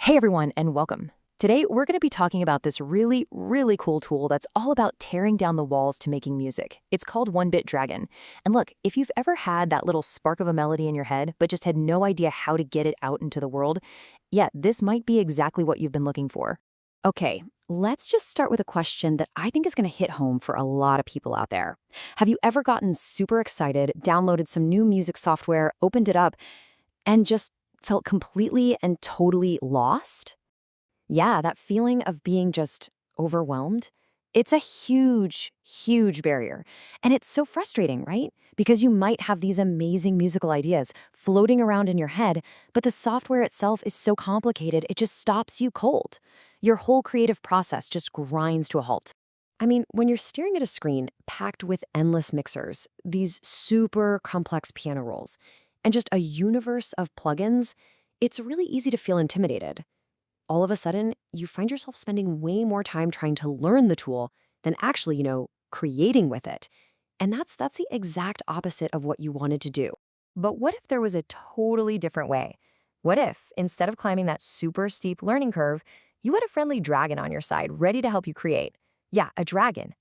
Hey everyone, and welcome. Today we're going to be talking about this really cool tool that's all about tearing down the walls to making music. It's called 1BITDRAGON. And look, if you've ever had that little spark of a melody in your head, but just had no idea how to get it out into the world, yeah, this might be exactly what you've been looking for. Okay, let's just start with a question that I think is going to hit home for a lot of people out there. Have you ever gotten super excited, downloaded some new music software, opened it up, and just felt completely and totally lost? Yeah, that feeling of being just overwhelmed. It's a huge barrier. And it's so frustrating, right? Because you might have these amazing musical ideas floating around in your head, but the software itself is so complicated, it just stops you cold. Your whole creative process just grinds to a halt. I mean, when you're staring at a screen packed with endless mixers, these super complex piano rolls, and just a universe of plugins, it's really easy to feel intimidated. All of a sudden, you find yourself spending way more time trying to learn the tool than actually, creating with it. And that's the exact opposite of what you wanted to do. But what if there was a totally different way? What if, instead of climbing that super steep learning curve, you had a friendly dragon on your side ready to help you create? Yeah, a dragon.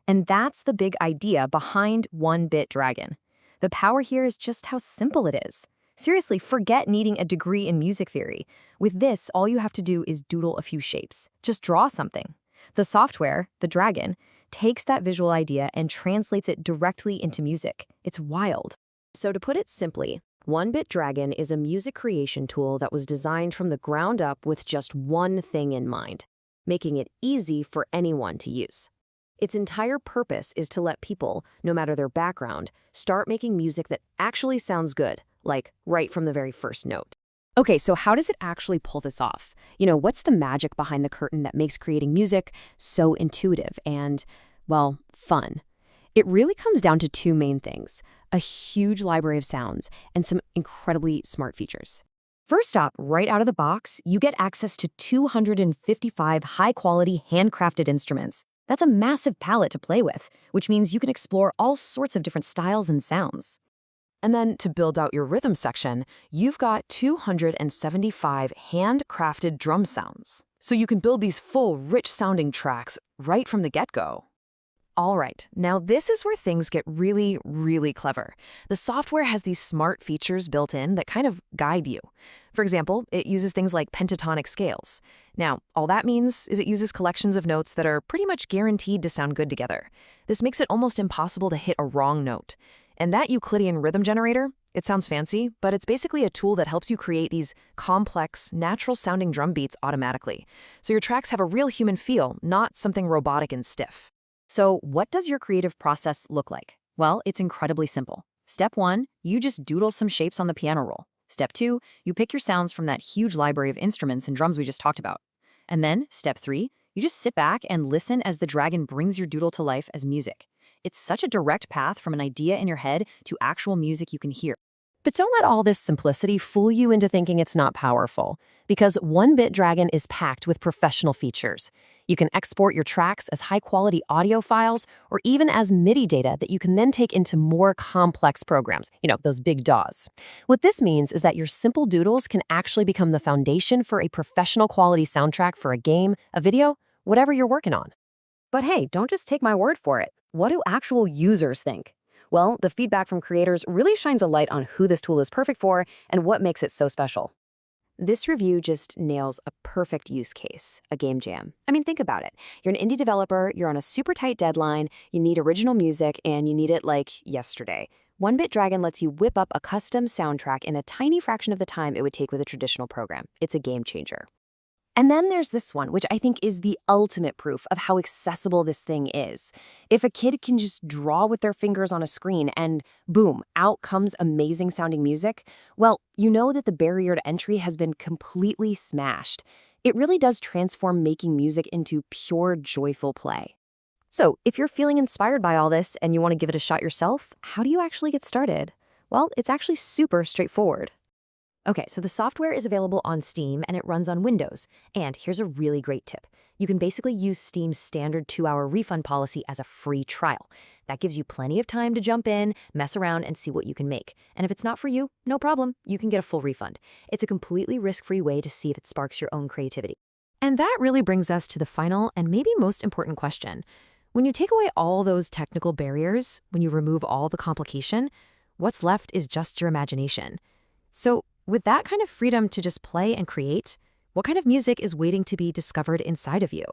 And that's the big idea behind 1BITDRAGON. The power here is just how simple it is. Seriously, forget needing a degree in music theory. With this, all you have to do is doodle a few shapes. Just draw something. The software, the dragon, takes that visual idea and translates it directly into music. It's wild. So to put it simply, 1BITDRAGON is a music creation tool that was designed from the ground up with just one thing in mind, making it easy for anyone to use. Its entire purpose is to let people, no matter their background, start making music that actually sounds good, like right from the very first note. Okay, so how does it actually pull this off? What's the magic behind the curtain that makes creating music so intuitive and, well, fun? It really comes down to two main things: a huge library of sounds and some incredibly smart features. First up, right out of the box, you get access to 255 high-quality handcrafted instruments. That's a massive palette to play with, which means you can explore all sorts of different styles and sounds. And then to build out your rhythm section, you've got 275 handcrafted drum sounds. So you can build these full, rich-sounding tracks right from the get-go. All right, now this is where things get really clever. The software has these smart features built in that kind of guide you. For example, it uses things like pentatonic scales. Now, all that means is it uses collections of notes that are pretty much guaranteed to sound good together. This makes it almost impossible to hit a wrong note. And that Euclidean rhythm generator, it sounds fancy, but it's basically a tool that helps you create these complex, natural-sounding drum beats automatically. So your tracks have a real human feel, not something robotic and stiff. So what does your creative process look like? Well, it's incredibly simple. Step 1, you just doodle some shapes on the piano roll. Step 2, you pick your sounds from that huge library of instruments and drums we just talked about. And then, step 3, you just sit back and listen as the dragon brings your doodle to life as music. It's such a direct path from an idea in your head to actual music you can hear. But don't let all this simplicity fool you into thinking it's not powerful, because 1BITDRAGON is packed with professional features. You can export your tracks as high-quality audio files or even as MIDI data that you can then take into more complex programs, those big DAWs. What this means is that your simple doodles can actually become the foundation for a professional quality soundtrack for a game, a video, whatever you're working on. But hey, don't just take my word for it. What do actual users think? Well, the feedback from creators really shines a light on who this tool is perfect for and what makes it so special. This review just nails a perfect use case, a game jam. I mean, think about it. You're an indie developer, you're on a super tight deadline, you need original music, and you need it like yesterday. 1BITDRAGON lets you whip up a custom soundtrack in a tiny fraction of the time it would take with a traditional program. It's a game changer. And then there's this one, which I think is the ultimate proof of how accessible this thing is. If a kid can just draw with their fingers on a screen and boom, out comes amazing sounding music, well, you know that the barrier to entry has been completely smashed. It really does transform making music into pure, joyful play. So if you're feeling inspired by all this and you want to give it a shot yourself, how do you actually get started? Well, it's actually super straightforward. Okay, so the software is available on Steam and it runs on Windows. And here's a really great tip. You can basically use Steam's standard 2-hour refund policy as a free trial. That gives you plenty of time to jump in, mess around, and see what you can make. And if it's not for you, no problem, you can get a full refund. It's a completely risk-free way to see if it sparks your own creativity. And that really brings us to the final and maybe most important question. When you take away all those technical barriers, when you remove all the complication, what's left is just your imagination. So, with that kind of freedom to just play and create, what kind of music is waiting to be discovered inside of you?